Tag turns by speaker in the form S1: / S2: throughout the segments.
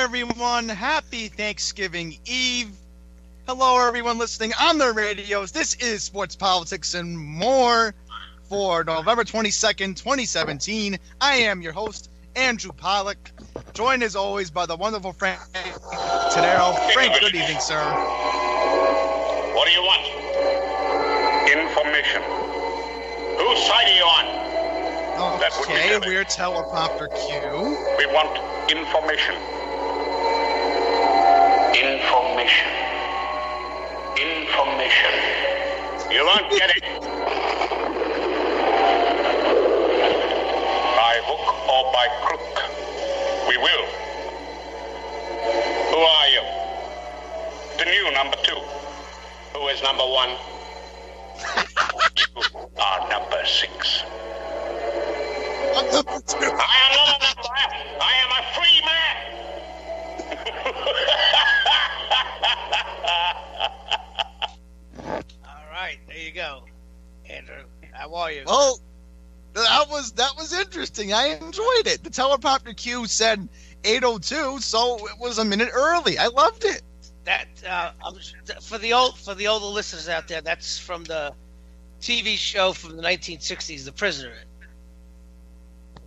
S1: everyone. Happy Thanksgiving Eve. Hello, everyone listening on the radios. This is Sports, Politics, and More for November 22nd, 2017. I am your host, Andrew Pollack, joined as always by the wonderful Frank Todaro. Frank, good evening, sir.
S2: What do you want? Information. Whose side are you on?
S1: Okay, we're teleprompter Q.
S2: We want information. Information. Information. You won't get it. By hook or by crook, we will. Who are you? The new number 2. Who is number 1? You are number 6.
S1: I'm number 2.
S2: I am not a number. I am a free man.
S3: All right, there you go, Andrew. How are you?
S1: Well, that was interesting. I enjoyed it. The teleprompter Q said 8:02, so it was a minute early. I loved it.
S3: That for the older listeners out there, that's from the TV show from the 1960s, The Prisoner.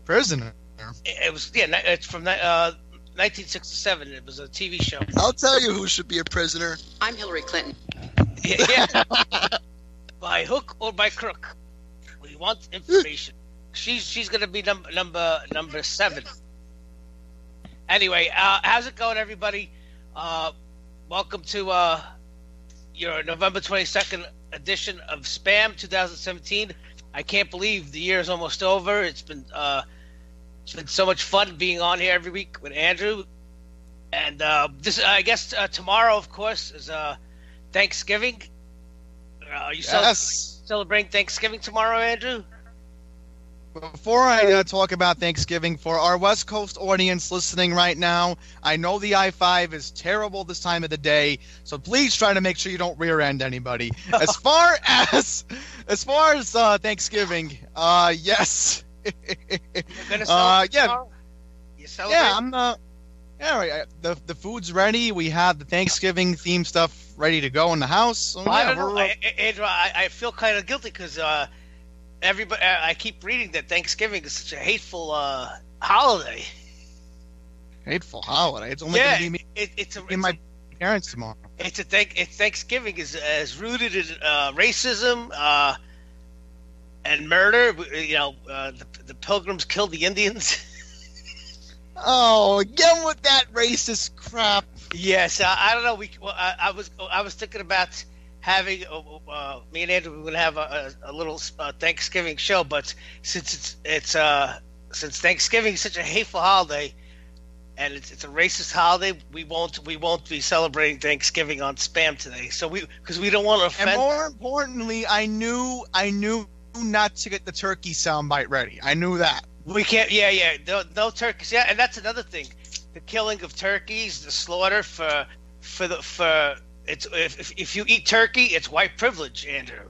S1: Prisoner.
S3: It was it's from 1967. It was a TV show.
S1: I'll tell you who should be a prisoner.
S4: I'm Hillary Clinton.
S3: Yeah. By hook or by crook, we want information. She's going to be number 7. Anyway, how's it going, everybody? Welcome to your November 22nd edition of Spam 2017. I can't believe the year is almost over. It's been so much fun being on here every week with Andrew. And this, I guess, tomorrow, of course, is Thanksgiving. Are you celebrating Thanksgiving tomorrow, Andrew?
S1: Before I talk about Thanksgiving, for our West Coast audience listening right now, I know the I-5 is terrible this time of the day, so please try to make sure you don't rear-end anybody. As far as Thanksgiving, yes.
S3: You're gonna celebrate tomorrow? You celebrate?
S1: Yeah, the food's ready. We have the Thanksgiving themed stuff ready to go in the house. So,
S3: I don't know, Andrew. I feel kind of guilty because everybody. I keep reading that Thanksgiving is such a hateful holiday.
S1: Hateful holiday. It's only going to be me.
S3: It's
S1: my parents tomorrow.
S3: Thanksgiving is rooted in racism and murder. You know, the Pilgrims killed the Indians.
S1: Oh, again with that racist crap.
S3: Yes, I don't know. I was thinking about having me and Andrew. We're going to have a little Thanksgiving show, but since Thanksgiving is such a hateful holiday, and it's a racist holiday, we won't be celebrating Thanksgiving on Spam today. So because we don't want to offend.
S1: And more importantly, I knew not to get the turkey soundbite ready. I knew that.
S3: We can't. Yeah. No turkeys. Yeah, and that's another thing. The killing of turkeys, the slaughter for it's if you eat turkey, it's white privilege, Andrew.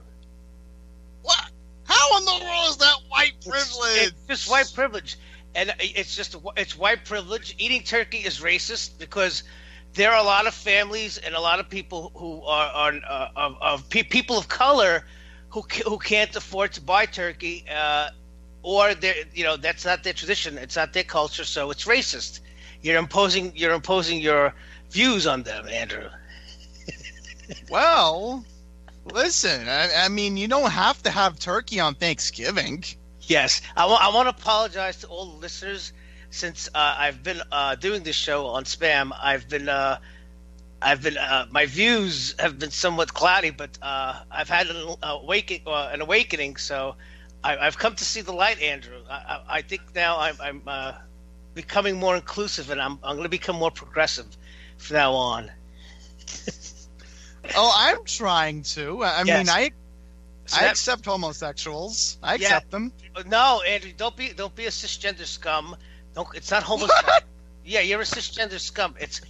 S1: What? How in the world is that white privilege?
S3: It's just white privilege, and it's white privilege. Eating turkey is racist because there are a lot of families and a lot of people who are people of color who can't afford to buy turkey. Or that's not their tradition. It's not their culture, so it's racist. You're imposing your views on them, Andrew.
S1: Well, listen. I mean, you don't have to have turkey on Thanksgiving.
S3: Yes, I want to apologize to all the listeners since I've been doing this show on Spam. My views have been somewhat cloudy, but I've had an awakening. So. I've come to see the light, Andrew. I think now I'm becoming more inclusive, and I'm going to become more progressive from now on.
S1: Oh, I'm trying to. I
S3: Yes.
S1: mean, I accept homosexuals. I accept them.
S3: No, Andrew, don't be a cisgender scum. It's not homosexual. Yeah, you're a cisgender scum. It's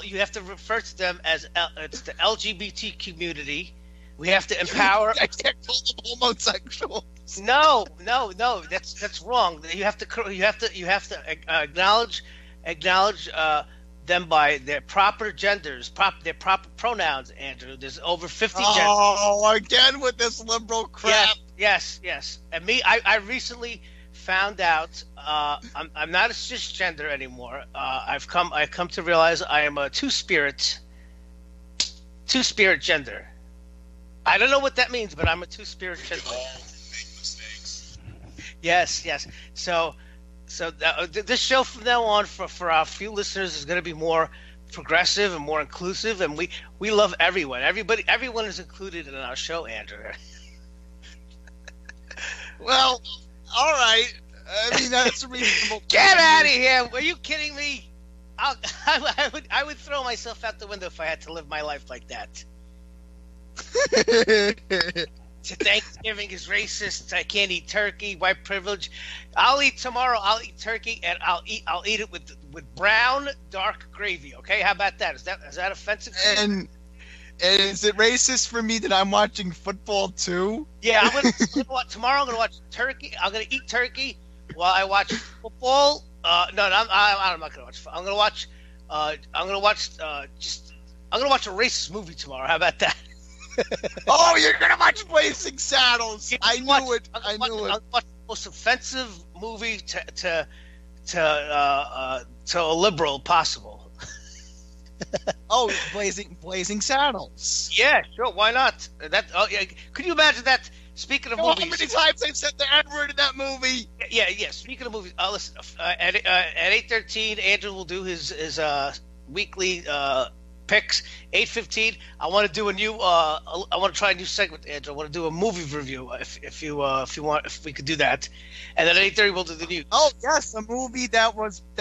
S3: you have to refer to them as it's the LGBT community. We have to empower.
S1: I can't call them homosexuals.
S3: No, that's wrong. You have to acknowledge acknowledge them by their proper genders, their proper pronouns, Andrew. There's over 50 genders.
S1: Oh, again with this liberal crap.
S3: Yes. And I recently found out I'm not a cisgender anymore. I've come to realize I am a two-spirit gender. I don't know what that means, but I'm a two-spirit gender. Yes. So this show from now on for our few listeners is going to be more progressive and more inclusive, and we love everyone. Everyone is included in our show, Andrew.
S1: Well, all right. I mean, that's a reasonable.
S3: Get out of here! Were you kidding me? I would throw myself out the window if I had to live my life like that. Thanksgiving is racist. I can't eat turkey. White privilege. I'll eat tomorrow. I'll eat turkey, and I'll eat it with brown dark gravy. Okay, how about that? Is that offensive?
S1: And is it racist for me that I'm watching football too?
S3: Yeah, I'm gonna watch tomorrow. I'm gonna watch turkey. I'm gonna eat turkey while I watch football. I'm not gonna watch. I'm gonna watch a racist movie tomorrow. How about that?
S1: Oh, you're gonna watch Blazing Saddles! I knew it.
S3: I'm gonna watch the most offensive movie to a liberal possible.
S1: Oh, Blazing Saddles.
S3: Yeah, sure. Why not? Yeah. Could you imagine that? Speaking of movies,
S1: how many times they've said the N-word in that movie?
S3: Yeah. Speaking of movies, listen. At 8:13, Andrew will do his weekly picks. 8:15, I want to do a new. I want to try a new segment, Andrew. I want to do a movie review. If you want, if we could do that, and then at 8:30 we'll do the news.
S1: Oh yes, a movie that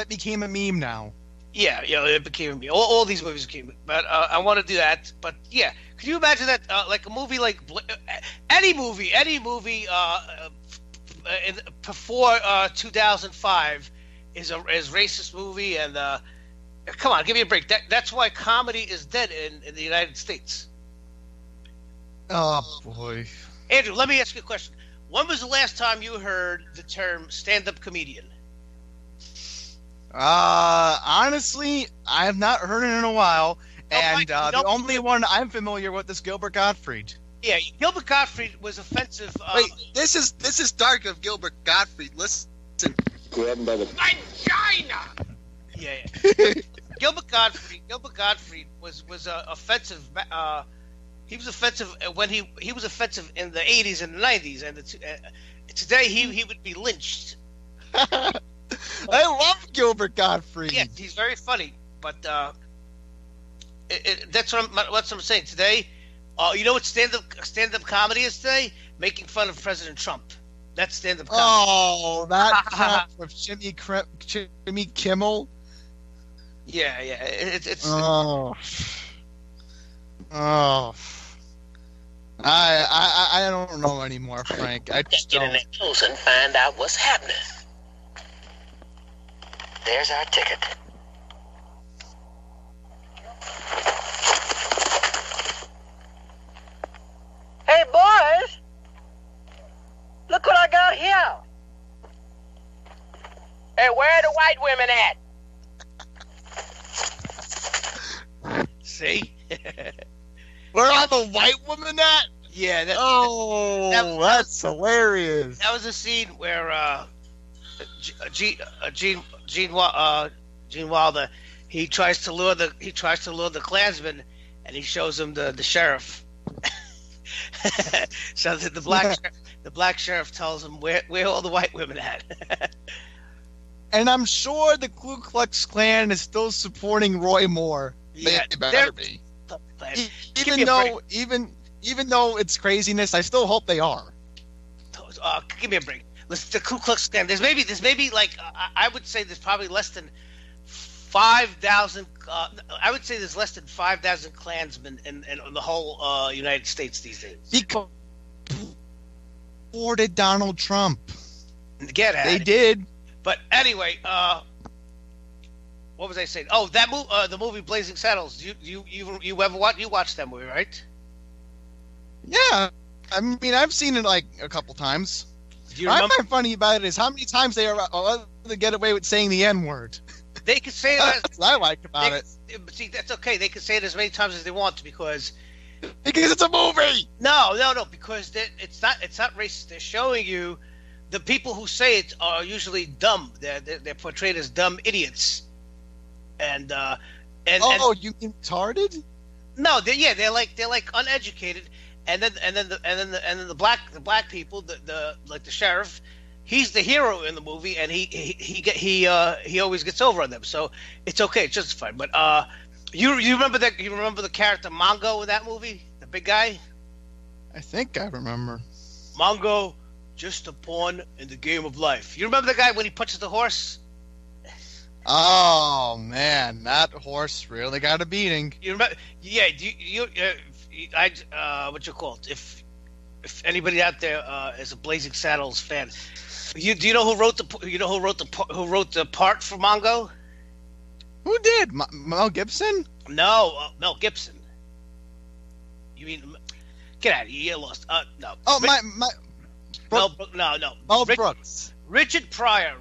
S1: became a meme now.
S3: Yeah, it became a meme. All these movies became, but I want to do that. But yeah, could you imagine that? Like a movie, like any movie before 2005 is racist movie, and come on, give me a break. That's why comedy is dead in the United States.
S1: Oh boy,
S3: Andrew, let me ask you a question. When was the last time you heard the term stand-up comedian?
S1: Honestly, I have not heard it in a while, and the only one I'm familiar with is Gilbert Gottfried.
S3: Yeah, Gilbert Gottfried was offensive.
S1: Wait, this is dark of Gilbert Gottfried. Listen.
S2: Grab him by the
S3: vagina. Yeah. Gilbert Gottfried was offensive. He was offensive when he was offensive in the 80s and the 90s, and today he would be lynched.
S1: I love Gilbert Gottfried.
S3: Yeah, he's very funny, but that's what I'm saying today. You know what stand-up comedy is today? Making fun of President Trump. That's stand-up comedy.
S1: Oh, that crap with Jimmy Kimmel.
S3: Yeah. It's.
S1: I don't know anymore, Frank. I just
S4: get in there close and find out what's happening. There's our ticket. Hey, boys! Look what I got here! Hey, where are the white women at?
S3: See?
S1: Where are the white women at?
S3: Yeah.
S1: That's hilarious.
S3: That was a scene where Gene Wilder he tries to lure the Klansman, and he shows him the sheriff. So the black sheriff tells him where all the white women at.
S1: And I'm sure the Ku Klux Klan is still supporting Roy Moore.
S3: Yeah,
S1: they better be. Even though it's craziness, I still hope they are.
S3: Give me a break. Listen, the Ku Klux Klan. There's maybe like I would say there's probably less than 5,000. I would say there's less than 5,000 Klansmen in the whole United States these days.
S1: Because supported Donald Trump.
S3: They
S1: did.
S3: But anyway, what was I saying? Oh, that the movie Blazing Saddles. You ever watched that movie, right?
S1: Yeah, I mean I've seen it like a couple times.
S3: Do you
S1: what I find funny about it is how many times they are allowed to get away with saying the N-word.
S3: They can say it.
S1: That's what I like about it.
S3: But see, that's okay. They can say it as many times as they want because
S1: it's a movie.
S3: No, because it's not racist. They're showing you the people who say it are usually dumb. They're portrayed as dumb idiots. And
S1: you mean retarded?
S3: No, they're like uneducated. And then the black people, the sheriff, he's the hero in the movie, and he always gets over on them. So it's okay, it's justified. But you remember that? You remember the character Mongo in that movie, the big guy?
S1: I think I remember.
S3: Mongo, just a pawn in the game of life. You remember the guy when he punches the horse?
S1: Oh man, that horse really got a beating.
S3: You remember? Yeah. What you call it? If anybody out there is a Blazing Saddles fan, do you know who wrote the part for Mongo?
S1: Who did? Mel Gibson?
S3: No, Mel Gibson. You mean? Get out of here! You're lost. No.
S1: Oh,
S3: No.
S1: Mel Brooks.
S3: Richard Pryor.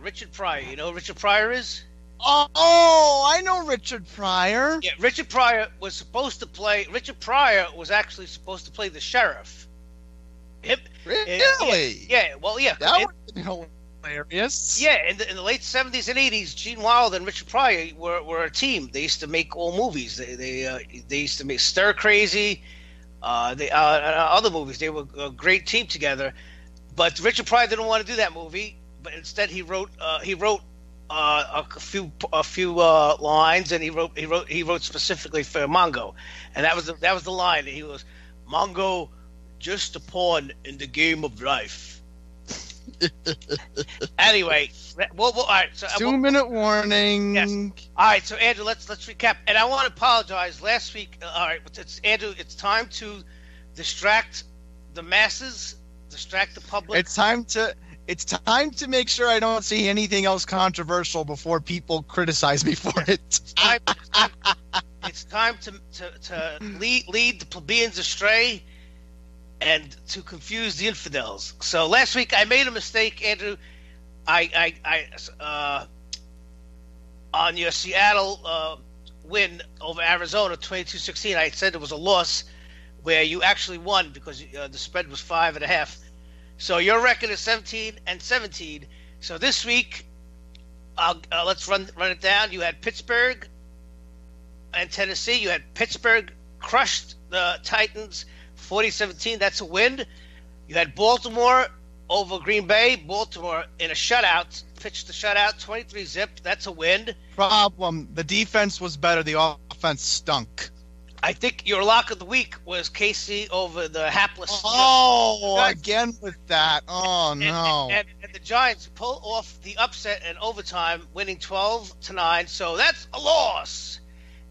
S3: You know who Richard Pryor is?
S1: Oh, I know Richard Pryor.
S3: Yeah, Richard Pryor was actually supposed to play the sheriff.
S1: Really?
S3: Yeah. Well, yeah.
S1: That would have been hilarious.
S3: Yeah, in the late 70s and 80s, Gene Wilder and Richard Pryor were a team. They used to make all movies. They used to make Stir Crazy, other movies. They were a great team together. But Richard Pryor didn't want to do that movie. But instead, he wrote a few lines, and he wrote specifically for Mongo, and that was the line. He was, Mongo, just a pawn in the game of life. Anyway, well, all right. So
S1: 2-minute warning.
S3: Yes. All right. So Andrew, let's recap. And I want to apologize. Last week, all right, Andrew. It's time to distract the masses, distract the public.
S1: It's time to make sure I don't see anything else controversial before people criticize me for it.
S3: It's time to lead the plebeians astray and to confuse the infidels. So last week I made a mistake, Andrew. I on your Seattle win over Arizona 22-16, I said it was a loss where you actually won because the spread was 5.5. So your record is 17-17. So this week, let's run it down. You had Pittsburgh and Tennessee. You had Pittsburgh crushed the Titans 40-17. That's a win. You had Baltimore over Green Bay. Baltimore in a shutout, pitched the shutout 23-0. That's a win.
S1: Problem: the defense was better. The offense stunk.
S3: I think your lock of the week was KC over the hapless.
S1: Oh, again with that. Oh, no.
S3: And the Giants pull off the upset in overtime, winning 12-9. So that's a loss.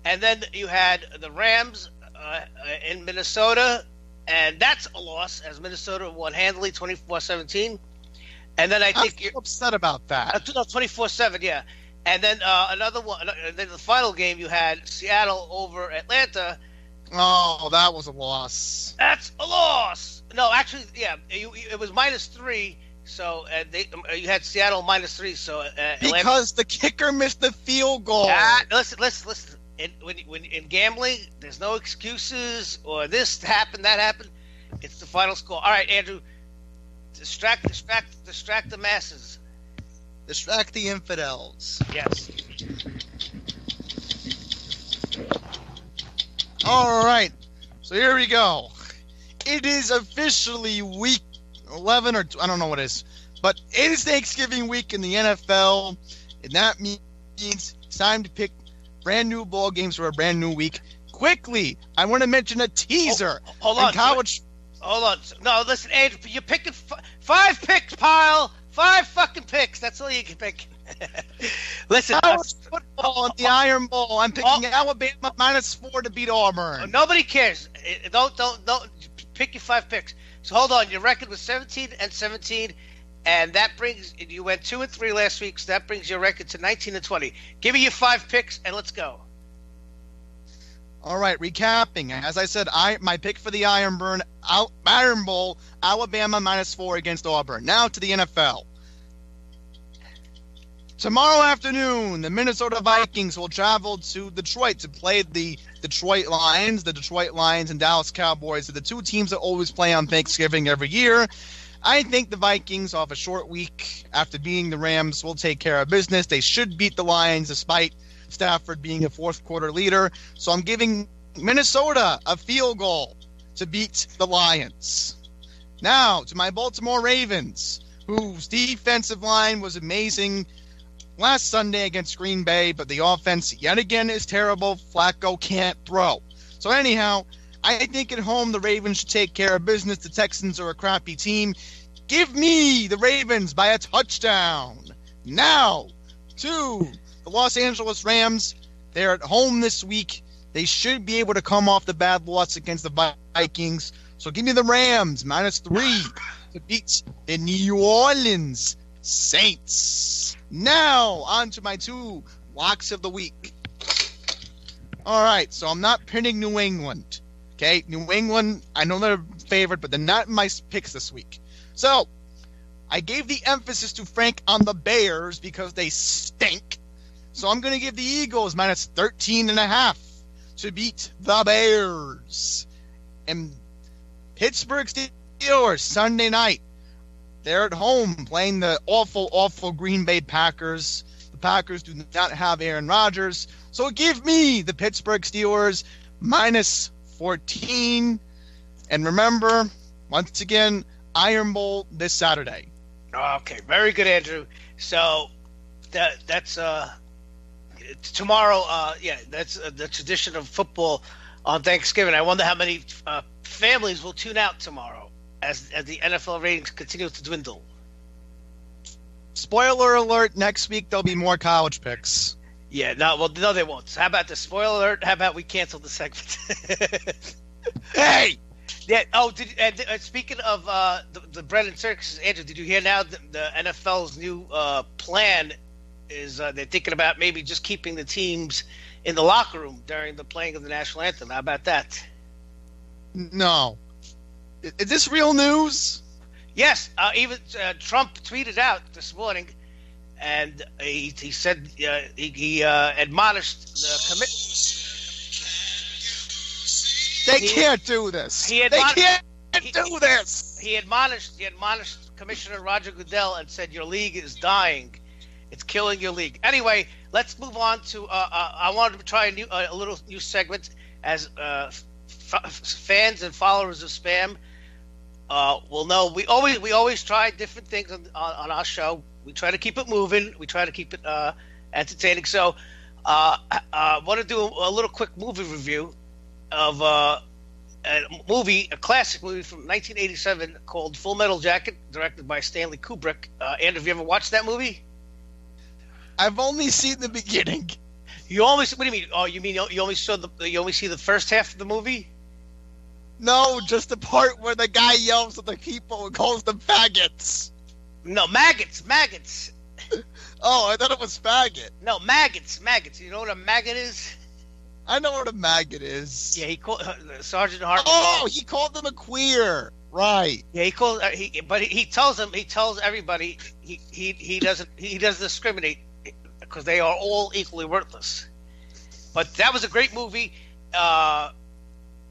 S3: And then you had the Rams in Minnesota, and that's a loss as Minnesota won handily 24-17. And then I think
S1: you're upset about that.
S3: No, 24-7, yeah. And then another one. And then the final game, you had Seattle over Atlanta.
S1: Oh, that was a loss.
S3: That's a loss. No, actually, yeah, it was -3. So you had Seattle -3. So
S1: because the kicker missed the field goal.
S3: Listen. When in gambling, there's no excuses or this happened, that happened. It's the final score. All right, Andrew, distract the masses.
S1: Distract the infidels.
S3: Yes.
S1: All right. So here we go. It is officially week 11, or I don't know what it is, but it is Thanksgiving week in the NFL, and that means it's time to pick brand new ball games for a brand new week. Quickly, I want to mention a teaser.
S3: Hold on. Hold on. No, listen, Andrew, you're picking 5 picks, pile. 5 fucking picks. That's all you can pick. Listen,
S1: football on the Iron Bowl. I'm picking Alabama -4 to beat Auburn.
S3: Nobody cares. Don't pick your 5 picks. So hold on. Your record was 17-17, and that brings you went 2-3 last week. So that brings your record to 19-20. Give me your 5 picks and let's go.
S1: All right, recapping. As I said, my pick for the Iron Bowl, Alabama -4 against Auburn. Now to the NFL. Tomorrow afternoon, the Minnesota Vikings will travel to Detroit to play the Detroit Lions. The Detroit Lions and Dallas Cowboys are the two teams that always play on Thanksgiving every year. I think the Vikings, off a short week after beating the Rams, will take care of business. They should beat the Lions despite Stafford being a fourth quarter leader. So I'm giving Minnesota a field goal to beat the Lions. Now, to my Baltimore Ravens, whose defensive line was amazing last Sunday against Green Bay, but the offense yet again is terrible. Flacco can't throw. So anyhow, I think at home the Ravens should take care of business. The Texans are a crappy team. Give me the Ravens by a touchdown. Now, to the Los Angeles Rams. They're at home this week. They should be able to come off the bad loss against the Vikings. So give me the Rams, -3 to beat the New Orleans Saints. Now, on to my two locks of the week. All right, so I'm not pinning New England. Okay, New England, I know they're favored, but they're not in my picks this week. So, I gave the emphasis to Frank on the Bears because they stink. So I'm going to give the Eagles -13.5 to beat the Bears. And Pittsburgh Steelers, Sunday night. They're at home playing the awful Green Bay Packers. The Packers do not have Aaron Rodgers. So give me the Pittsburgh Steelers -14. And remember, once again, Iron Bowl this Saturday.
S3: Okay, very good, Andrew. So that's tomorrow. That's the tradition of football on Thanksgiving. I wonder how many families will tune out tomorrow as the NFL ratings continue to dwindle.
S1: Spoiler alert, next week there'll be more college picks.
S3: Yeah, no, they won't. How about the spoiler alert? How about we cancel the segment?
S1: Hey!
S3: Yeah. Oh, speaking of the bread and circuses, Andrew, did you hear now the NFL's new plan is they're thinking about maybe just keeping the teams in the locker room during the playing of the national anthem? How about that?
S1: No. Is this real news?
S3: Yes. Even Trump tweeted out this morning, and he said he admonished the committee.
S1: They can't do this. They can't do this.
S3: He admonished Commissioner Roger Goodell and said, "Your league is dying. It's killing your league." Anyway, let's move on to. I wanted to try a little new segment as fans and followers of Spam will know. We always try different things on our show. We try to keep it moving. We try to keep it entertaining. So, I want to do a little quick movie review of a classic movie from 1987 called Full Metal Jacket, directed by Stanley Kubrick. Andrew, have you ever watched that movie?
S1: I've only seen the beginning.
S3: What do you mean? Oh, you mean you only see the first half of the movie?
S1: No, just the part where the guy yells at the people and calls them faggots.
S3: No, maggots.
S1: Oh, I thought it was faggot.
S3: No, maggots. You know what a maggot is?
S1: I know what a maggot is.
S3: Yeah, he called Sergeant Hartman.
S1: Oh, he called them a queer. Right.
S3: Yeah, he tells everybody he doesn't discriminate because they are all equally worthless. But that was a great movie.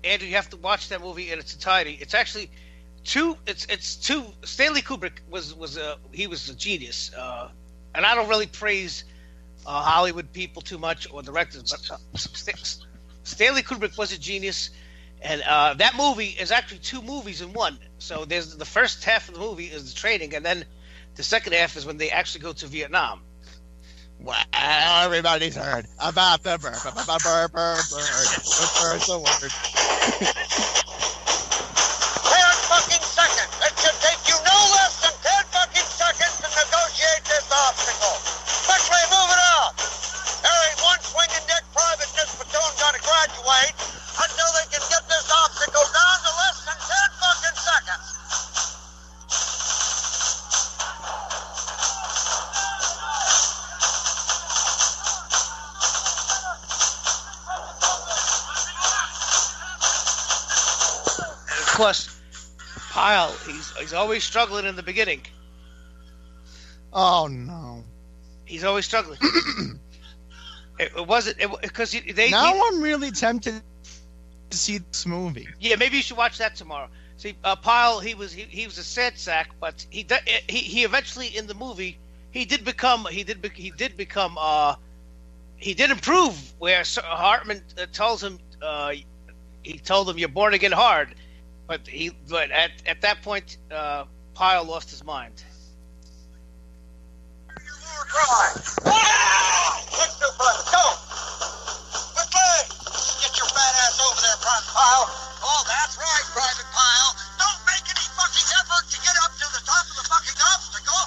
S3: Andrew, you have to watch that movie in its entirety. It's actually it's two. Stanley Kubrick was a genius, and I don't really praise Hollywood people too much or directors, but Stanley Kubrick was a genius, and that movie is actually two movies in one. So there's the first half of the movie is the training, and then the second half is when they actually go to Vietnam.
S1: Well, everybody's heard about the bird. The bird's a word.
S5: 10 fucking seconds. It should take you no less than 10 fucking seconds to negotiate this obstacle. Quickly move it on. There ain't one swinging dick private in this platoon gonna graduate until they can get this obstacle down to less than 10 fucking seconds.
S3: Of course, Pyle, he's always struggling in the beginning.
S1: Oh no.
S3: He's always struggling. It wasn't because
S1: Now I'm really tempted to see this movie.
S3: Yeah, maybe you should watch that tomorrow. See, Pyle, he was a sad sack, but he eventually in the movie he did improve. Where Hartman tells him he told him you're born again hard, but at that point Pyle lost his mind.
S5: Let's do brother. Go. Quickly. Get your fat ass over there, Private Pyle. Oh, that's right, Private Pyle. Don't make any fucking effort to get up to the top of the fucking obstacle.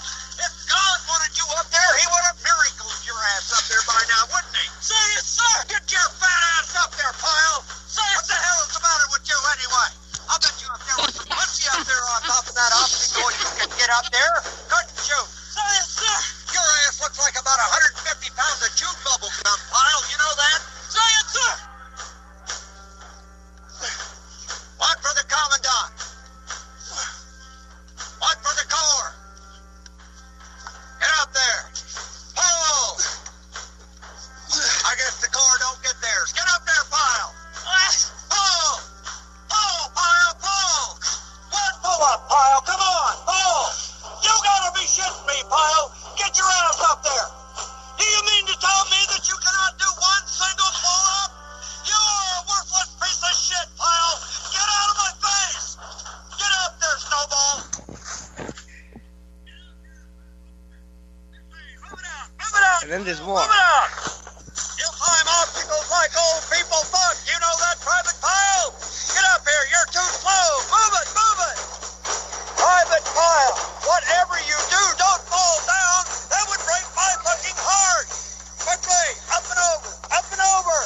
S5: If God wanted you up there, he would have miracled your ass up there by now, wouldn't he? Say it, sir. Get your fat ass up there, Pyle. Say what the hell is the matter with you anyway? I'll bet you if there was some pussy up there on top of that obstacle, you could get up there, couldn't you? Say it, sir. Your ass looks like about 150 pounds of chewed bubble gum, Pyle. You know that? Say it, sir. One for the Commandant. One for the Corps. Get up there. Pull. I guess the Corps don't get theirs. Get up there, Pyle. Pull. Pull, Pyle, pull. One pull up, Pyle. Come on, pull. You gotta be shitting me, Pyle. Get your ass up there. Do you mean to tell me that you cannot do one single pull-up? You are a worthless piece of shit, Pyle. Get out of my face. Get up there, Snowball. Move it out. Move it out.
S3: And then there's more.
S5: Move it out. You climb obstacles like old people fuck. You know that, Private Pyle? Get up here. You're too slow. Move it. Move it. Private Pyle, whatever you do, don't fall down. That would break my fucking heart. Quickly, up and over, up and over.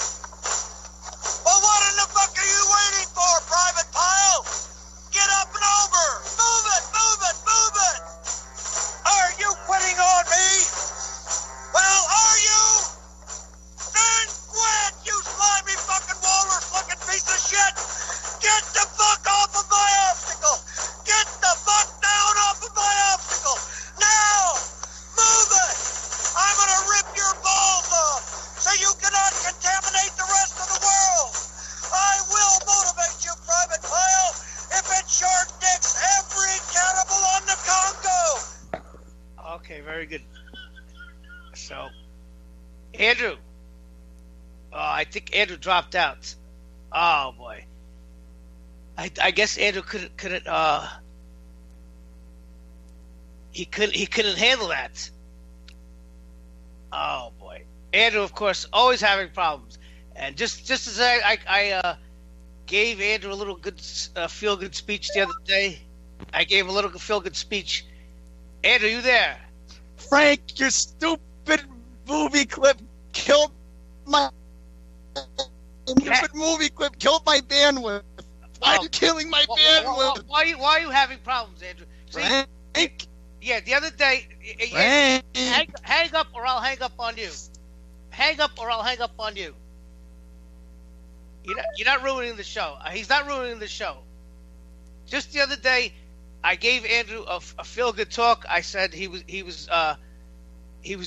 S5: Well, what in the fuck are you waiting for, Private Pyle? Get up and over. Move it, move it, move it. Are you quitting on me? Well, are you? Then quit, you slimy fucking walrus-looking piece of shit. Get the fuck off of my obstacle. Get the fuck down off of my obstacle! Now! Move it! I'm gonna rip your balls off so you cannot contaminate the rest of the world! I will motivate you, Private Pyle, if it shark dicks every cannibal on the Congo!
S3: Okay, very good. So, Andrew. I think Andrew dropped out. Oh boy. I guess Andrew couldn't he couldn't handle that. Oh boy, Andrew, of course, always having problems. And just as I gave Andrew a little good feel good speech the other day, I gave a little feel good speech. Andrew, you there?
S1: Frank, your stupid movie clip killed my bandwidth. Why are you killing my bandwidth?
S3: Why are you having problems, Andrew? See,
S1: Frank?
S3: Yeah, the other day, hang up or I'll hang up on you. Hang up or I'll hang up on you. You're not ruining the show. He's not ruining the show. Just the other day, I gave Andrew a feel-good talk. I said he was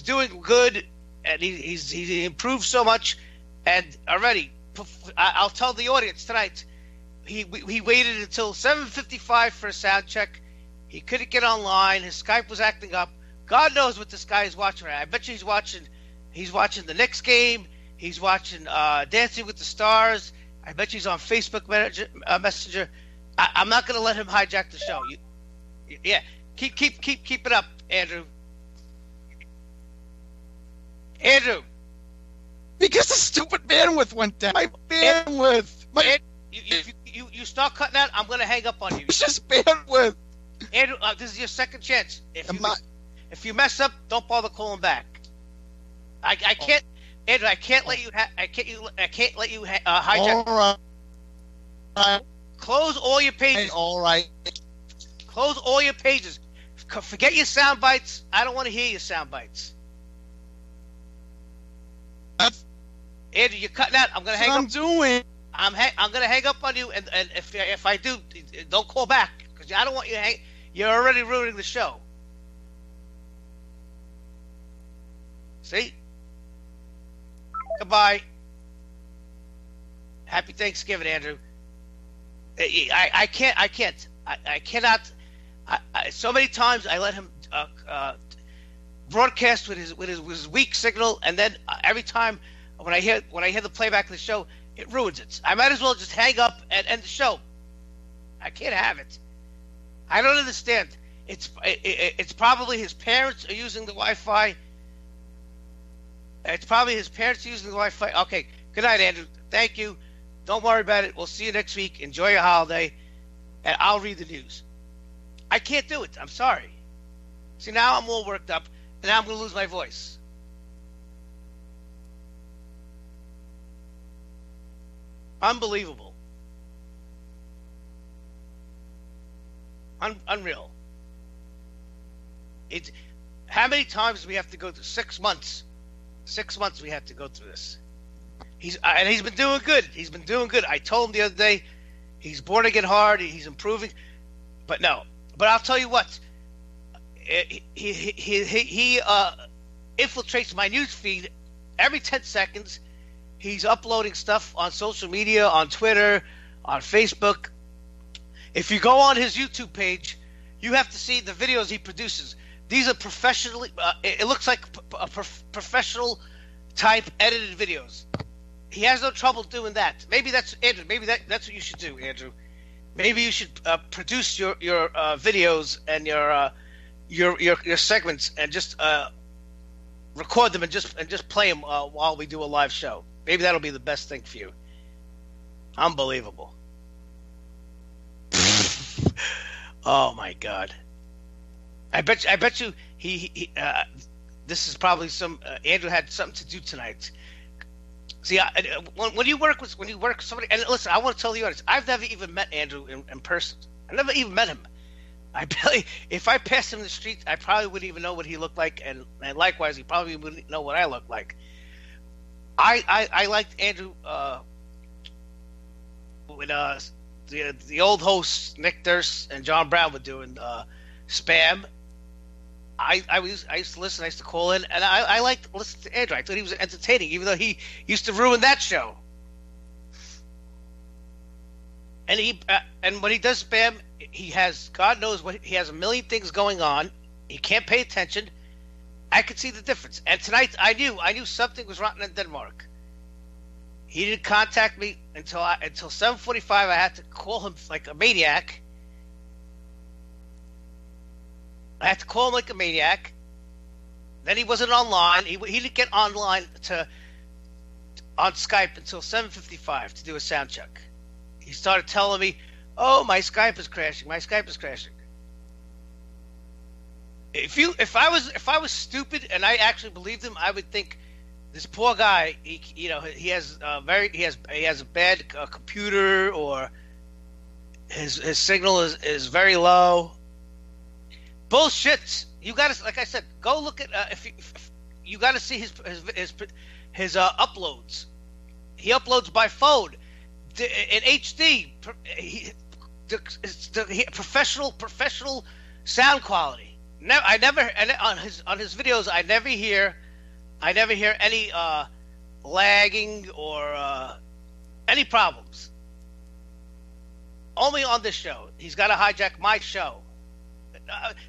S3: doing good, and he improved so much. And already, I'll tell the audience tonight. He waited until 7:55 for a sound check. He couldn't get online. His Skype was acting up. God knows what this guy is watching right now. I bet you he's watching the Knicks game. He's watching Dancing with the Stars. I bet you he's on Facebook Messenger. I'm not going to let him hijack the show. Yeah, keep it up, Andrew. Andrew.
S1: Because the stupid bandwidth went down. My bandwidth.
S3: You start cutting out, I'm going to hang up on you.
S1: It's just bandwidth.
S3: Andrew, this is your second chance. If you mess up, don't bother calling back. I can't, Andrew. I can't let you. I can't let you hijack.
S1: All right.
S3: Close all your pages.
S1: All right.
S3: Close all your pages. Forget your sound bites. I don't want to hear your sound bites. Andrew, you're cutting out. I'm going to hang up.
S1: I'm doing.
S3: I'm going to hang up on you, and if I do, don't call back because I don't want you to hang. You're already ruining the show. See? Goodbye. Happy Thanksgiving, Andrew. I cannot. So many times I let him broadcast with his weak signal, and then every time when I hear the playback of the show, it ruins it. I might as well just hang up and end the show. I can't have it. I don't understand. It's probably his parents are using the Wi-Fi. It's probably his parents using the Wi-Fi. Okay. Good night, Andrew. Thank you. Don't worry about it. We'll see you next week. Enjoy your holiday, and I'll read the news. I can't do it. I'm sorry. See, now I'm all worked up, and now I'm going to lose my voice. Unbelievable. Unreal. How many times do we have to go through? 6 months. 6 months we had to go through this. He's been doing good. He's been doing good. I told him the other day, he's born again hard. He's improving, but no. But I'll tell you what, he infiltrates my news feed every 10 seconds. He's uploading stuff on social media, on Twitter, on Facebook. If you go on his YouTube page, you have to see the videos he produces. These are professionally. It looks like professional type edited videos. He has no trouble doing that. Maybe that's Andrew. Maybe that's what you should do, Andrew. Maybe you should produce your videos and your segments and just record them and just play them while we do a live show. Maybe that'll be the best thing for you. Unbelievable. Oh my God. I bet you he this is probably some Andrew had something to do tonight. See, when you work with somebody, and listen, I want to tell the audience, I've never even met Andrew in person. I never even met him. If I passed him in the street, I probably wouldn't even know what he looked like, and likewise, he probably wouldn't know what I looked like. I liked Andrew when the old hosts Nick Durst and John Brown were doing Spam. I used to listen. I used to call in, and I liked listening to Andrew. I thought he was entertaining, even though he used to ruin that show. And when he does Spam, he has God knows what he has a million things going on. He can't pay attention. I could see the difference. And tonight, I knew something was rotten in Denmark. He didn't contact me until 7:45. I had to call him like a maniac. I had to call him like a maniac. Then he wasn't online. He didn't get online on Skype until 7:55 to do a sound check. He started telling me, "Oh, my Skype is crashing. My Skype is crashing." If I was stupid and I actually believed him, I would think this poor guy. He has a bad computer, or his signal is very low. Bullshit! You got to, like I said, go look at if you got to see his uploads. He uploads by phone in HD. Professional sound quality. I never on his videos. I never hear any lagging or any problems. Only on this show. He's got to hijack my show.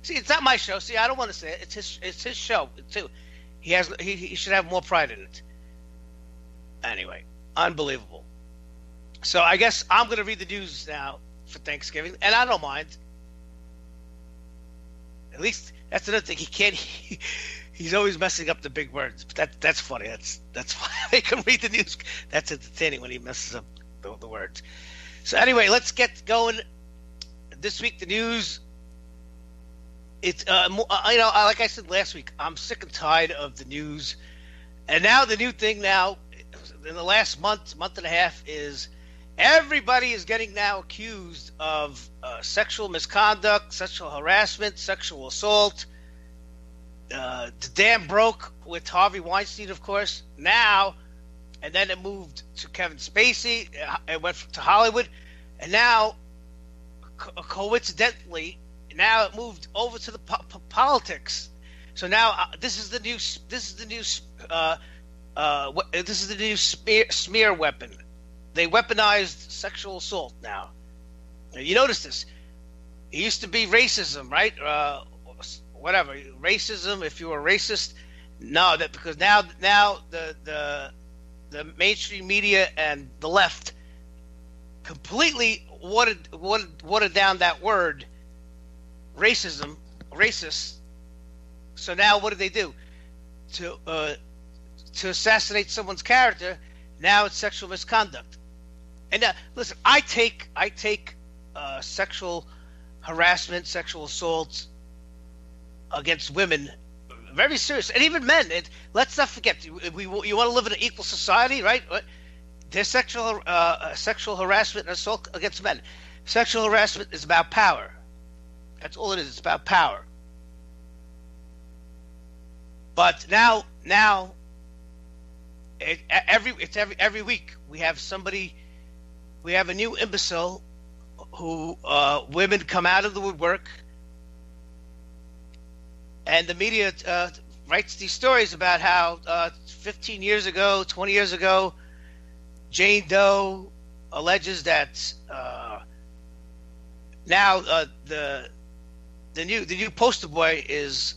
S3: See, it's not my show. See, I don't want to say it. It's his show too. He should have more pride in it. Anyway, unbelievable. So I guess I'm going to read the news now for Thanksgiving, and I don't mind. At least that's another thing. He can't. He's always messing up the big words. But that's funny. That's why I can read the news. That's entertaining when he messes up the words. So anyway, let's get going. This week the news. It's like I said last week, I'm sick and tired of the news, and now the new thing now in the last month and a half is everybody is getting now accused of sexual misconduct, sexual harassment, sexual assault. The dam broke with Harvey Weinstein, of course. Now, and then it moved to Kevin Spacey. It went to Hollywood, and now, coincidentally. Now it moved over to the politics. So now this is the new smear weapon. They weaponized sexual assault now. You notice this. It used to be racism, right? Whatever racism. If you were racist, no, that because now the mainstream media and the left completely watered down that word racism, racist. So now what do they do to assassinate someone's character? Now it's sexual misconduct. And listen, I take sexual harassment, sexual assaults against women very serious, and even men. Let's not forget, you want to live in an equal society, right? There's sexual harassment and assault against men. Sexual harassment is about power. That's all it is. It's about power. But now, every week we have somebody, we have a new imbecile who women come out of the woodwork, and the media writes these stories about how 15 years ago, 20 years ago, Jane Doe alleges that now the new poster boy is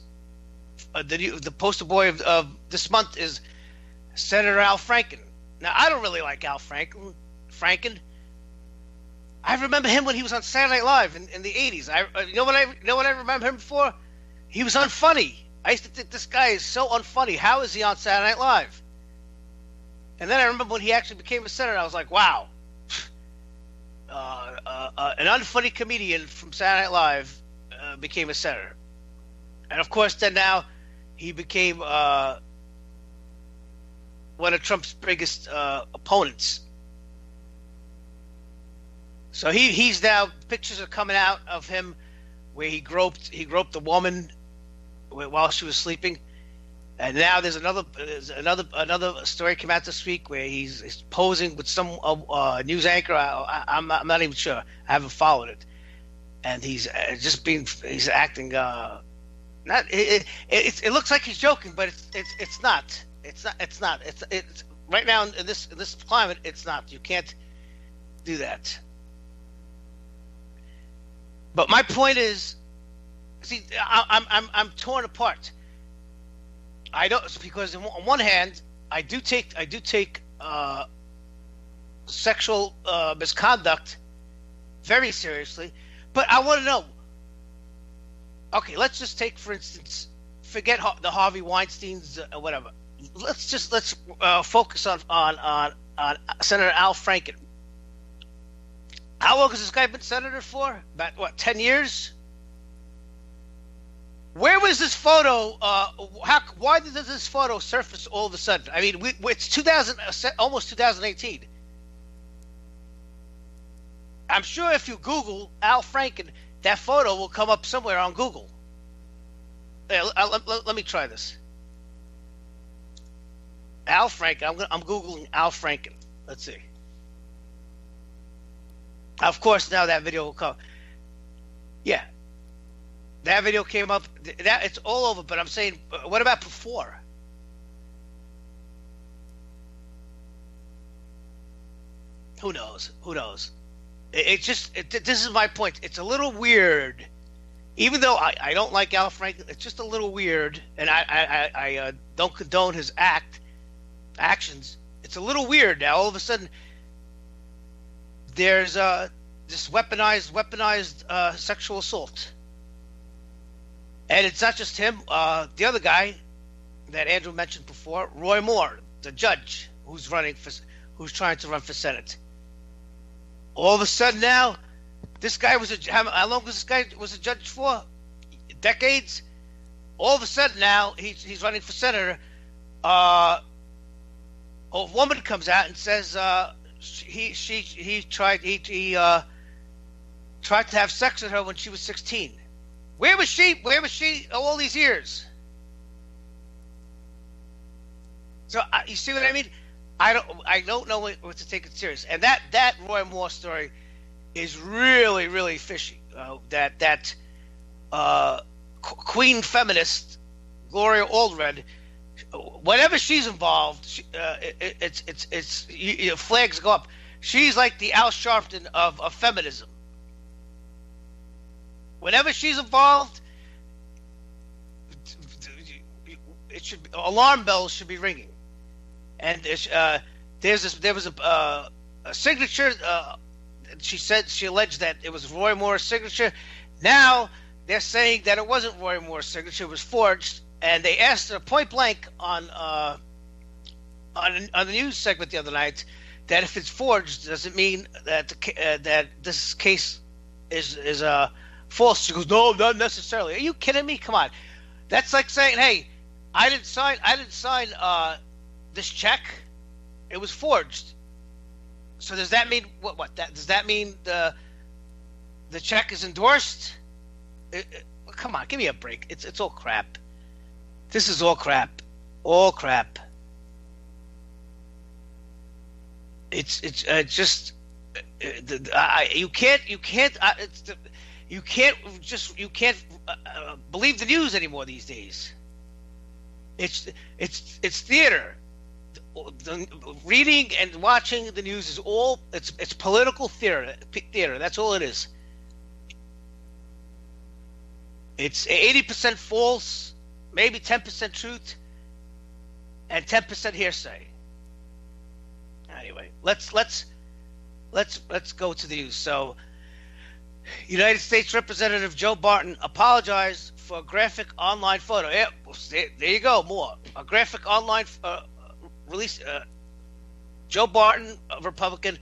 S3: the poster boy of this month is Senator Al Franken. Now I don't really like Al Franken. I remember him when he was on Saturday Night Live in the 80s. You know what I remember him for? He was unfunny. I used to think this guy is so unfunny. How is he on Saturday Night Live? And then I remember when he actually became a senator, I was like, wow. An unfunny comedian from Saturday Night Live became a senator. And of course, then now he became one of Trump's biggest opponents. So he's now, pictures are coming out of him where he groped a woman while she was sleeping, and now there's another story came out this week where he's posing with some news anchor. I'm not even sure. I haven't followed it, and he's acting not. It looks like he's joking, but it's not. It's right now in this climate. It's not. You can't do that. But my point is, see, I'm torn apart. I don't, because on one hand, I do take sexual misconduct very seriously, but I want to know. Okay, let's just take, for instance, forget the Harvey Weinsteins or whatever. Let's focus on Senator Al Franken. How long has this guy been senator for? About, what, 10 years? Where was this photo? Why did this photo surface all of a sudden? I mean, it's almost 2018. I'm sure if you Google Al Franken, that photo will come up somewhere on Google. Let me try this. Al Franken. I'm Googling Al Franken. Let's see. Of course, now that video will come. Yeah, that video came up. That it's all over. But I'm saying, what about before? Who knows? This is my point. It's a little weird. Even though I don't like Al Franken, it's just a little weird, and I don't condone his actions. It's a little weird now. All of a sudden, there's this weaponized sexual assault, and it's not just him. The other guy that Andrew mentioned before, Roy Moore, the judge who's trying to run for Senate. All of a sudden now, this guy how long was this guy was a judge for? Decades. All of a sudden now he's running for senator. A woman comes out and says he tried to have sex with her when she was 16. Where was she all these years? So you see what I mean? I don't know what to take it serious. And that Roy Moore story is really, really fishy. That queen feminist Gloria Allred, whenever she's involved, flags go up. She's like the Al Sharpton of feminism. Whenever she's involved, alarm bells should be ringing. And there was a signature. She alleged that it was Roy Moore's signature. Now they're saying that it wasn't Roy Moore's signature; it was forged. And they asked her point blank on the news segment the other night that if it's forged, does it mean that that this case is false? She goes, no, not necessarily. Are you kidding me? Come on, that's like saying, hey, I didn't sign this check. It was forged. So does that mean what? Does that mean the check is endorsed? Come on, give me a break. It's all crap. This is all crap. All crap. It's just you can't believe the news anymore these days. It's theater. The reading and watching the news is all it's political theater. That's all it is. It's 80% false, maybe 10% truth, and 10% hearsay. Anyway, let's go to the news. So, United States Representative Joe Barton apologized for a graphic online photo. Yeah, there you go. More a graphic online release. Joe Barton, a Republican,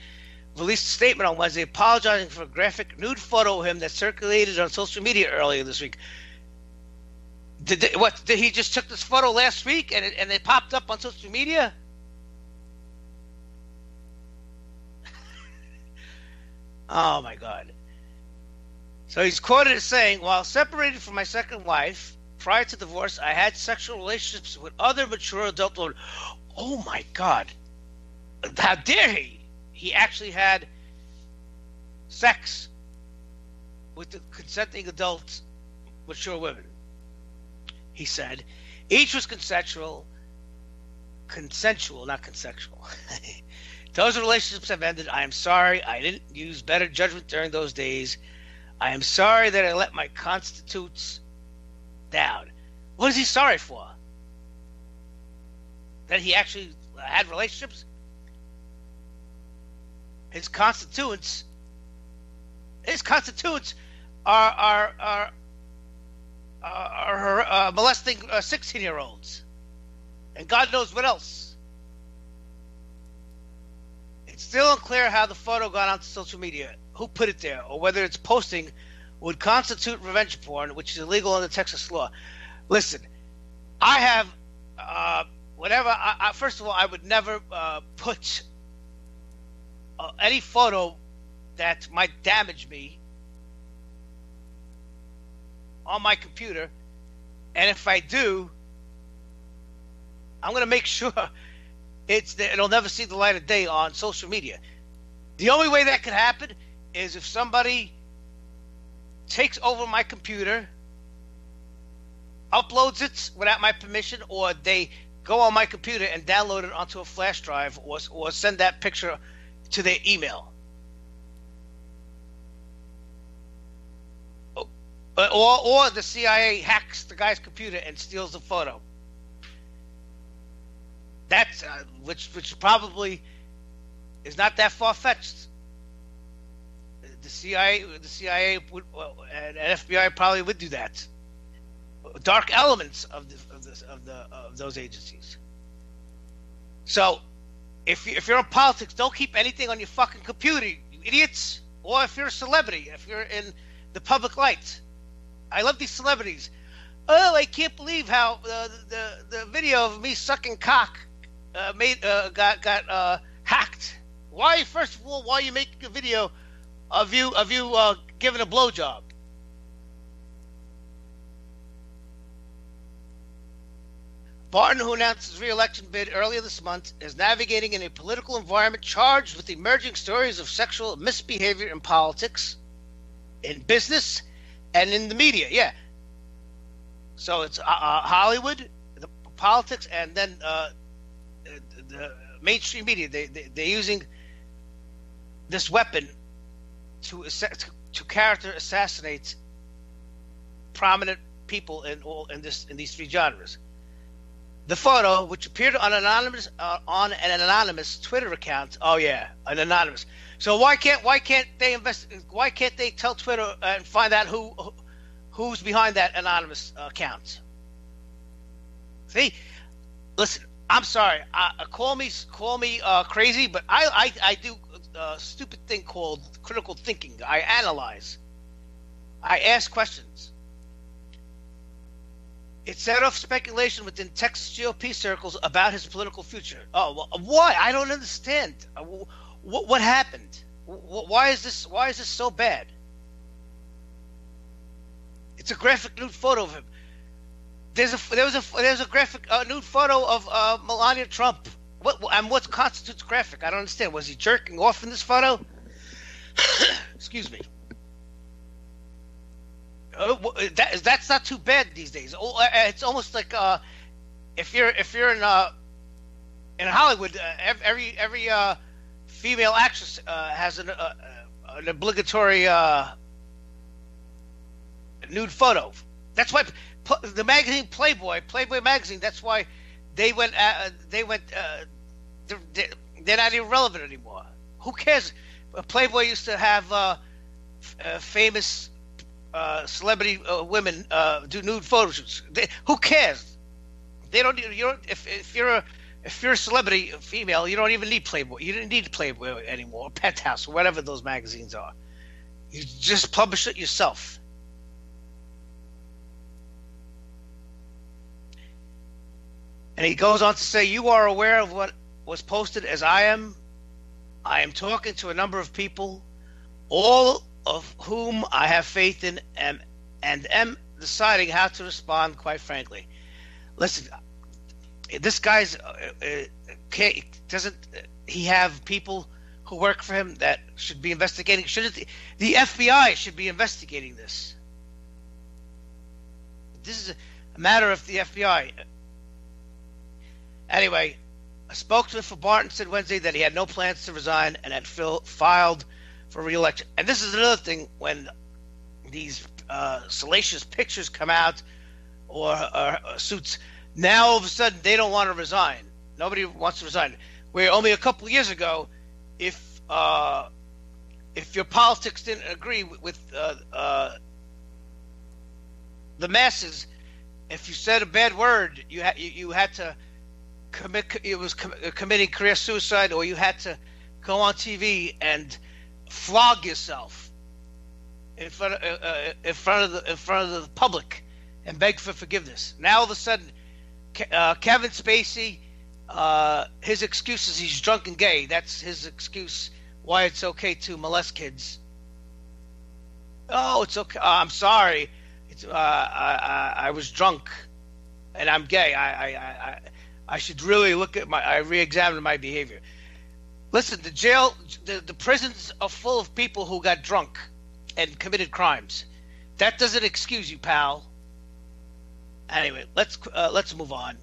S3: released a statement on Wednesday apologizing for a graphic nude photo of him that circulated on social media earlier this week. Did he just took this photo last week and it popped up on social media? Oh my God. So he's quoted as saying, while separated from my second wife, prior to divorce, I had sexual relationships with other mature adult women. Oh my God. How dare he? He actually had sex with the consenting adult mature women. He said, each was consensual, not consensual. Those relationships have ended. I am sorry. I didn't use better judgment during those days. I am sorry that I let my constitutes down. What is he sorry for? That he actually had relationships? His constituents are molesting 16-year-olds, and God knows what else. It's still unclear how the photo got onto social media, who put it there, or whether its posting would constitute revenge porn, which is illegal under Texas law. Listen, I have first of all, I would never put any photo that might damage me on my computer, and if I do, I'm going to make sure it'll never see the light of day on social media. The only way that could happen is if somebody takes over my computer, uploads it without my permission, or they go on my computer and download it onto a flash drive, or send that picture to their email. Or the CIA hacks the guy's computer and steals the photo. That's which probably is not that far fetched. The CIA would, and FBI probably would do that. Dark elements of those agencies. So, if you're in politics, don't keep anything on your fucking computer, you idiots. Or if you're a celebrity, if you're in the public light. I love these celebrities. Oh, I can't believe how the video of me sucking cock got hacked. Why? First of all, why are you making a video of you giving a blowjob? Barton, who announced his re-election bid earlier this month, is navigating in a political environment charged with emerging stories of sexual misbehavior in politics, in business, and in the media. Yeah. So it's Hollywood, the politics, and then the mainstream media. They're using this weapon to character assassinate prominent people in these three genres. The photo, which appeared on an anonymous Twitter account. Oh yeah, an anonymous. So why can't they Why can't they tell Twitter and find out who's behind that anonymous account? See, listen. I'm sorry. Call me crazy, but I do a stupid thing called critical thinking. I analyze. I ask questions. It set off speculation within Texas GOP circles about his political future. Oh, well, why? I don't understand. What happened? Why is this so bad? It's a graphic nude photo of him. There's a graphic nude photo of Melania Trump. What constitutes graphic? I don't understand. Was he jerking off in this photo? Excuse me. That's not too bad these days. It's almost like if you're in Hollywood, every female actress has an obligatory nude photo. That's why the magazine Playboy magazine. That's why they're not even relevant anymore. Who cares? Playboy used to have famous celebrity women do nude photo shoots. Who cares? They don't. You don't. If you're a celebrity female, you don't even need Playboy. You didn't need Playboy anymore, or Penthouse, or whatever those magazines are. You just publish it yourself. And he goes on to say, "You are aware of what was posted as I am. I am talking to a number of people, all of whom I have faith in, and am deciding how to respond, quite frankly." Listen, this guy's doesn't he have people who work for him that should be investigating? Shouldn't the FBI should be investigating this? This is a matter of the FBI. Anyway, a spokesman for Barton said Wednesday that he had no plans to resign and had filed for re-election. And this is another thing when these salacious pictures come out or suits. Now all of a sudden they don't want to resign. Nobody wants to resign. Where only a couple of years ago, if your politics didn't agree with the masses, if you said a bad word, you had to committing career suicide, or you had to go on TV and flog yourself in front of the public and beg for forgiveness. Now all of a sudden, Kevin Spacey, his excuse is he's drunk and gay. That's his excuse why it's okay to molest kids. Oh, it's okay. I'm sorry. I was drunk and I'm gay. I should really re-examine my behavior. Listen, the prisons are full of people who got drunk and committed crimes. That doesn't excuse you, pal. Anyway, let's move on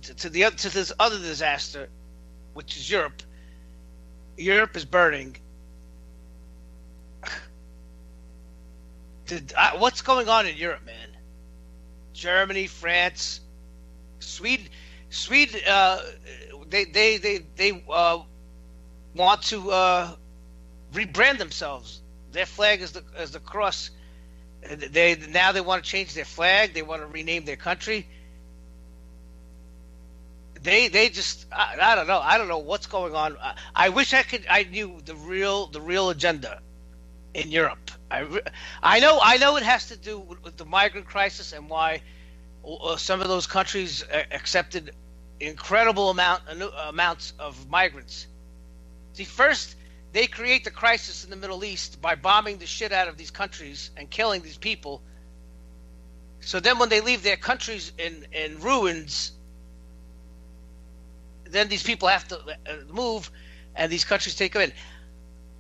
S3: to this other disaster, which is Europe. Europe is burning. What's going on in Europe, man? Germany, France, Sweden. They want to rebrand themselves. Their flag is the cross. They want to change their flag. They want to rename their country. They just I don't know. I don't know what's going on. I wish I knew the real agenda in Europe. I know it has to do with the migrant crisis and why some of those countries accepted incredible amounts of migrants. See, first they create the crisis in the Middle East by bombing the shit out of these countries and killing these people. So then when they leave their countries in ruins, then these people have to move and these countries take them in.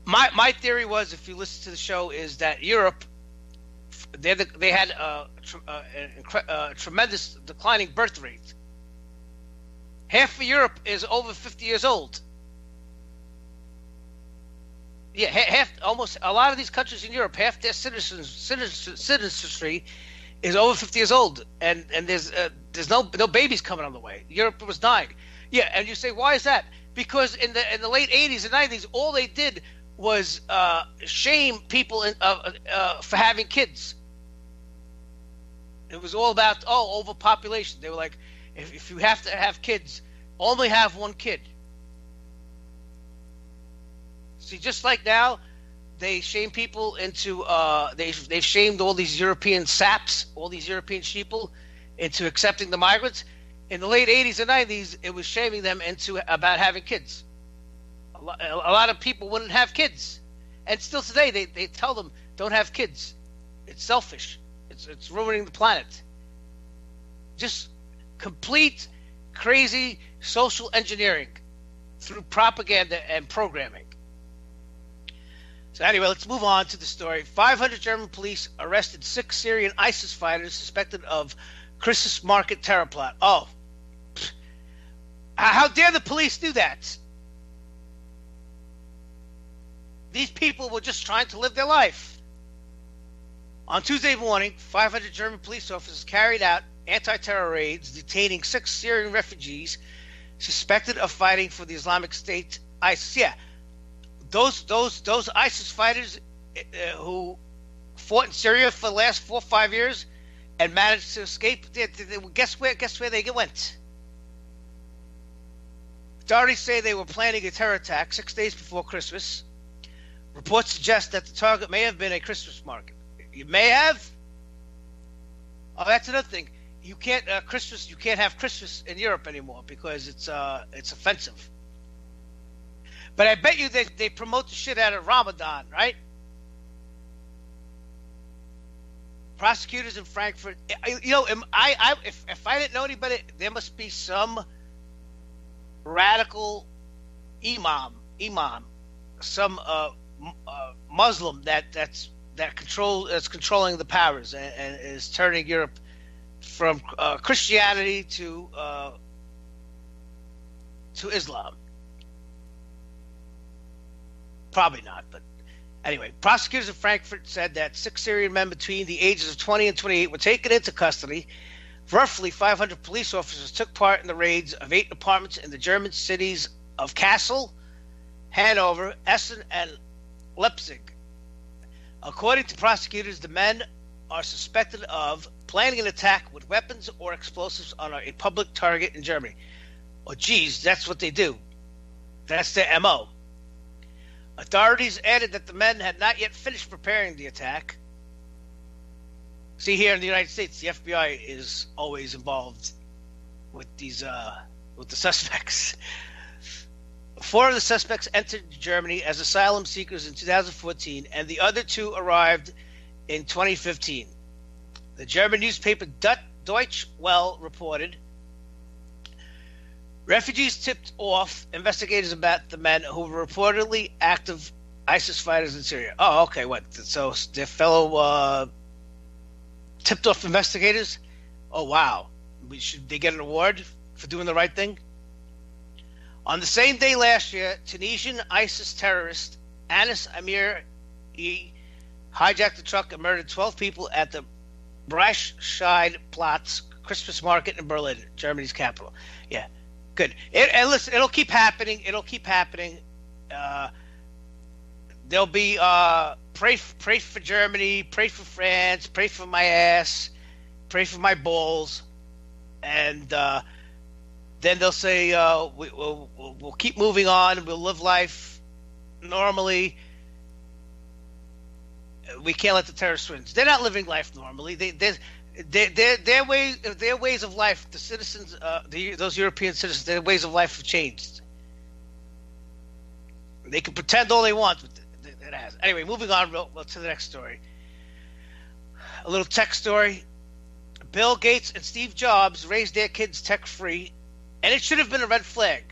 S3: My theory was, if you listen to the show, is that Europe they had a tremendous declining birth rate. Half of Europe is over 50 years old. Yeah, almost a lot of these countries in Europe, half their citizenry is over 50 years old, and there's no babies coming on the way. Europe was dying. Yeah, and you say, why is that? Because in the late 80s and 90s, all they did was shame people for having kids. It was all about overpopulation. They were like, if you have to have kids, only have one kid. See, just like now, they shame people into they've shamed all these European saps, all these European sheeple, into accepting the migrants. In the late 80s and 90s, it was shaming them into about having kids. A lot of people wouldn't have kids, and still today they tell them don't have kids. It's selfish. It's ruining the planet. Just complete crazy social engineering through propaganda and programming. So anyway, let's move on to the story. 500 German police arrested 6 Syrian ISIS fighters suspected of Christmas market terror plot. Oh, how dare the police do that? These people were just trying to live their life. On Tuesday morning, 500 German police officers carried out anti-terror raids, detaining 6 Syrian refugees suspected of fighting for the Islamic State ISIS. Yeah, those ISIS fighters who fought in Syria for the last 4 or 5 years and managed to escape. Guess where they went? Authorities say they were planning a terror attack 6 days before Christmas. Reports suggest that the target may have been a Christmas market. You may have. Oh, that's another thing. You can't have Christmas in Europe anymore because it's offensive. But I bet you they promote the shit out of Ramadan, right? Prosecutors in Frankfurt, if I didn't know anybody, there must be some radical imam, some Muslim that's controlling the powers and is turning Europe from Christianity to Islam. Probably not, but anyway, prosecutors in Frankfurt said that 6 Syrian men between the ages of 20 and 28 were taken into custody. Roughly 500 police officers took part in the raids of 8 apartments in the German cities of Kassel, Hanover, Essen, and Leipzig. According to prosecutors, the men are suspected of planning an attack with weapons or explosives on a public target in Germany. Oh, geez, that's what they do. That's their MO. Authorities added that the men had not yet finished preparing the attack. See, here in the United States, the FBI is always involved with with the suspects. 4 of the suspects entered Germany as asylum seekers in 2014, and the other 2 arrived in 2015. The German newspaper Deutsche Welle reported, refugees tipped off investigators about the men who were reportedly active ISIS fighters in Syria. Oh, okay, what? So their fellow tipped off investigators? Oh, wow. Should they get an award for doing the right thing? On the same day last year, Tunisian ISIS terrorist Anis Amir hijacked a truck and murdered 12 people at the Breitscheidplatz Christmas market in Berlin, Germany's capital. Yeah, good. And listen, it'll keep happening. There'll be pray for Germany, pray for France, pray for my ass, pray for my balls, and then they'll say we'll keep moving on. We'll live life normally. We can't let the terrorists win. They're not living life normally. Their ways of life. The citizens, those European citizens, their ways of life have changed. They can pretend all they want, but it has. Anyway, moving on to the next story. A little tech story. Bill Gates and Steve Jobs raised their kids tech-free, and it should have been a red flag.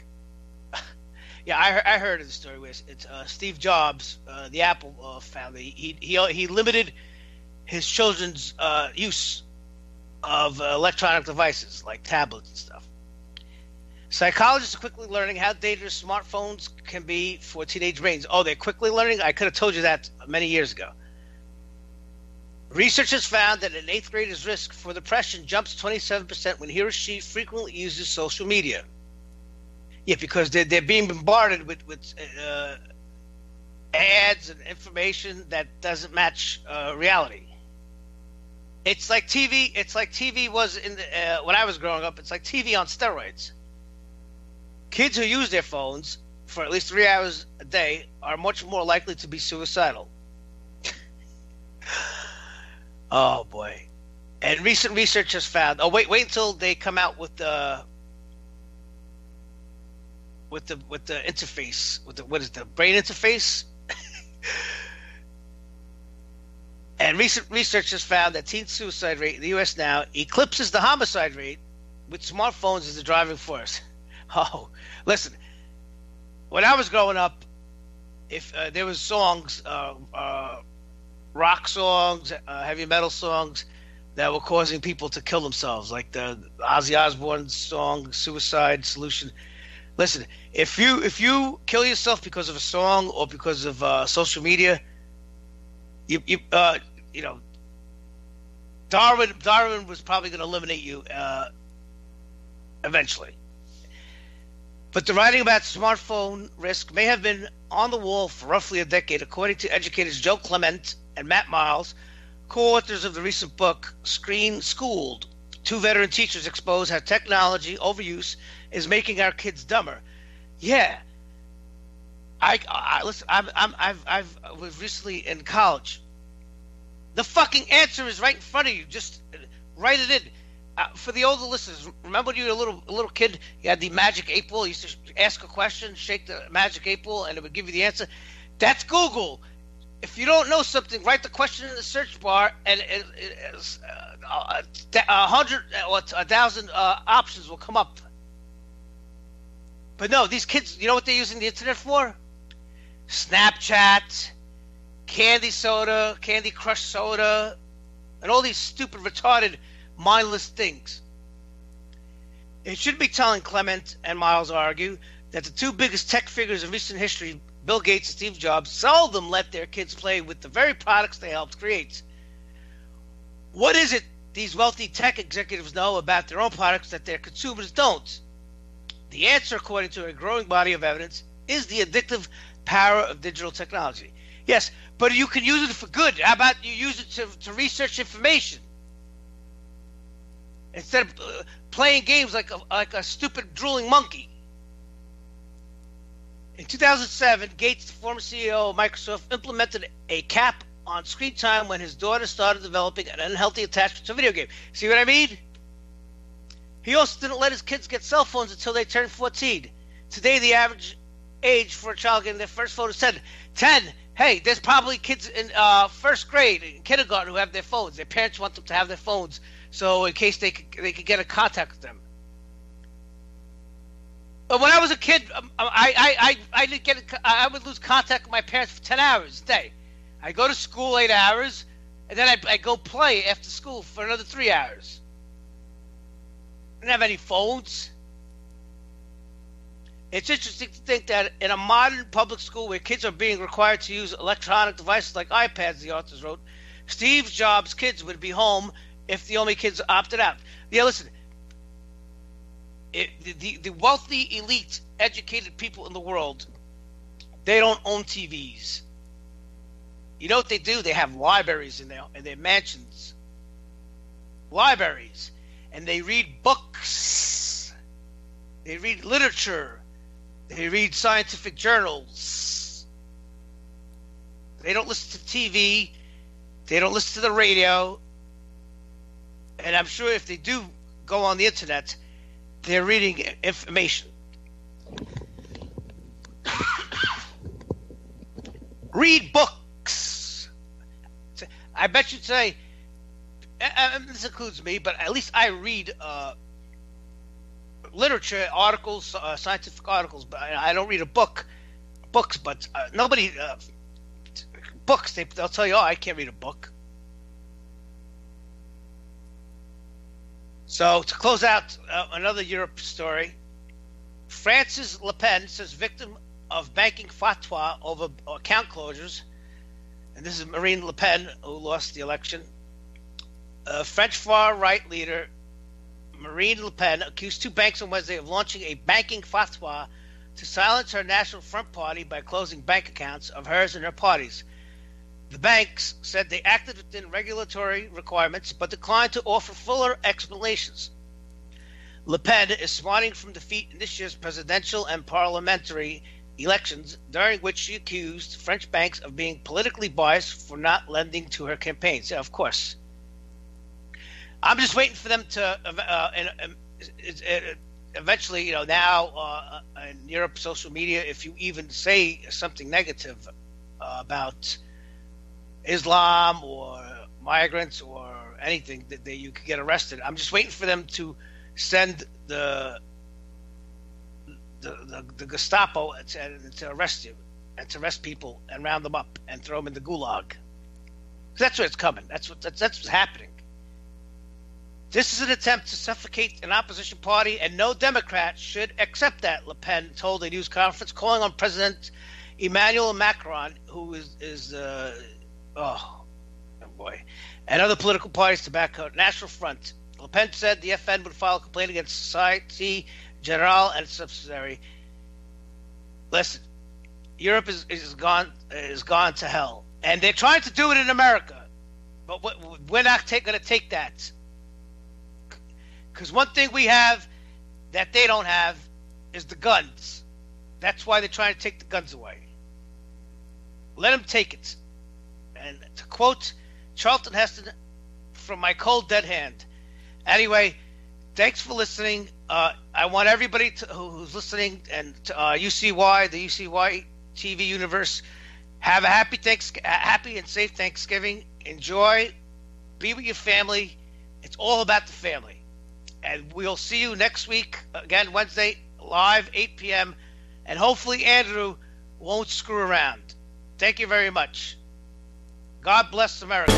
S3: Yeah, I heard of the story. Where it's Steve Jobs, the Apple founder. He limited his children's use of electronic devices like tablets and stuff. Psychologists are quickly learning how dangerous smartphones can be for teenage brains. Oh, they're quickly learning? I could have told you that many years ago. Researchers found that an 8th grader's risk for depression jumps 27% when he or she frequently uses social media. Yeah, because they're being bombarded with ads and information that doesn't match reality. It's like TV. It's like TV was in the, when I was growing up. It's like TV on steroids. Kids who use their phones for at least 3 hours a day are much more likely to be suicidal. Oh boy! And recent research has found. Oh wait until they come out with the interface. What is the brain interface? And recent research has found that teen suicide rate in the U.S. now eclipses the homicide rate, with smartphones as the driving force. Oh, listen. When I was growing up, if there was songs, rock songs, heavy metal songs that were causing people to kill themselves, like the Ozzy Osbourne song "Suicide Solution." Listen, if you kill yourself because of a song or because of social media, you know, Darwin was probably going to eliminate you eventually. But the writing about smartphone risk may have been on the wall for roughly a decade, according to educators Joe Clement and Matt Miles, co-authors of the recent book Screen Schooled. Two veteran teachers expose how technology overuse is making our kids dumber. Yeah, I listen. I was recently in college. The fucking answer is right in front of you. Just write it in. For the older listeners, remember when you were a little kid, you had the magic 8 ball. You used to ask a question, shake the magic 8 ball, and it would give you the answer. That's Google. If you don't know something, write the question in the search bar, and 100 or 1,000 options will come up. But no, these kids, you know what they're using the internet for? Snapchat, Candy Soda, Candy Crush Soda, and all these stupid, retarded, mindless things. It should be telling, Clement and Miles argue, that the two biggest tech figures in recent history, Bill Gates and Steve Jobs, seldom let their kids play with the very products they helped create. What is it these wealthy tech executives know about their own products that their consumers don't? The answer, according to a growing body of evidence, is the addictive power of digital technology. Yes, but you can use it for good. How about you use it to research information? Instead of playing games like a stupid drooling monkey. In 2007, Gates, the former CEO of Microsoft, implemented a cap on screen time when his daughter started developing an unhealthy attachment to video game. See what I mean? He also didn't let his kids get cell phones until they turned 14. Today, the average age for a child getting their first phone is 10. Hey, there's probably kids in first grade, in kindergarten, who have their phones. Their parents want them to have their phones, so in case they could get in contact with them. But when I was a kid, I didn't get. I would lose contact with my parents for 10 hours a day. I go to school 8 hours, and then I go play after school for another 3 hours. I didn't have any phones. It's interesting to think that in a modern public school where kids are being required to use electronic devices like iPads, the authors wrote, Steve Jobs' kids would be home if the only kids opted out. Yeah, listen. The wealthy, elite, educated people in the world, they don't own TVs. You know what they do? They have libraries in their mansions. Libraries. And they read books. They read literature. They read scientific journals. They don't listen to TV. They don't listen to the radio. And I'm sure if they do go on the internet, they're reading information. Read books. I bet you'd say, and this includes me, but at least I read literature, articles, scientific articles, but I don't read books, but nobody, books, they'll tell you, oh, I can't read a book. So to close out another Europe story, Francis Le Pen says victim of banking fatwa over account closures, and this is Marine Le Pen who lost the election. French far-right leader Marine Le Pen accused two banks on Wednesday of launching a banking fatwa to silence her National Front party by closing bank accounts of hers and her party's. The banks said they acted within regulatory requirements but declined to offer fuller explanations. Le Pen is smarting from defeat in this year's presidential and parliamentary elections, during which she accused French banks of being politically biased for not lending to her campaigns. Yeah, of course. I'm just waiting for them to eventually, now in Europe, social media, if you even say something negative about Islam or migrants or anything, that you could get arrested. I'm just waiting for them to send the Gestapo to arrest you and to arrest people and round them up and throw them in the gulag. That's where it's coming. That's what's happening. This is an attempt to suffocate an opposition party, and no Democrat should accept that, Le Pen told a news conference, calling on President Emmanuel Macron, who is oh boy, and other political parties to back out National Front. Le Pen said the FN would file a complaint against Societe Generale and its subsidiary. Listen, Europe is gone to hell, and they're trying to do it in America, but we're not going to take that. Because one thing we have that they don't have is the guns. That's why they're trying to take the guns away. Let them take it. And to quote Charlton Heston, from my cold dead hand. Anyway, thanks for listening. I want everybody who's listening and to UCY, the UCY TV universe, have a happy and safe Thanksgiving. Enjoy. Be with your family. It's all about the family. And we'll see you next week, again, Wednesday, live, 8 p.m. And hopefully Andrew won't screw around. Thank you very much. God bless America.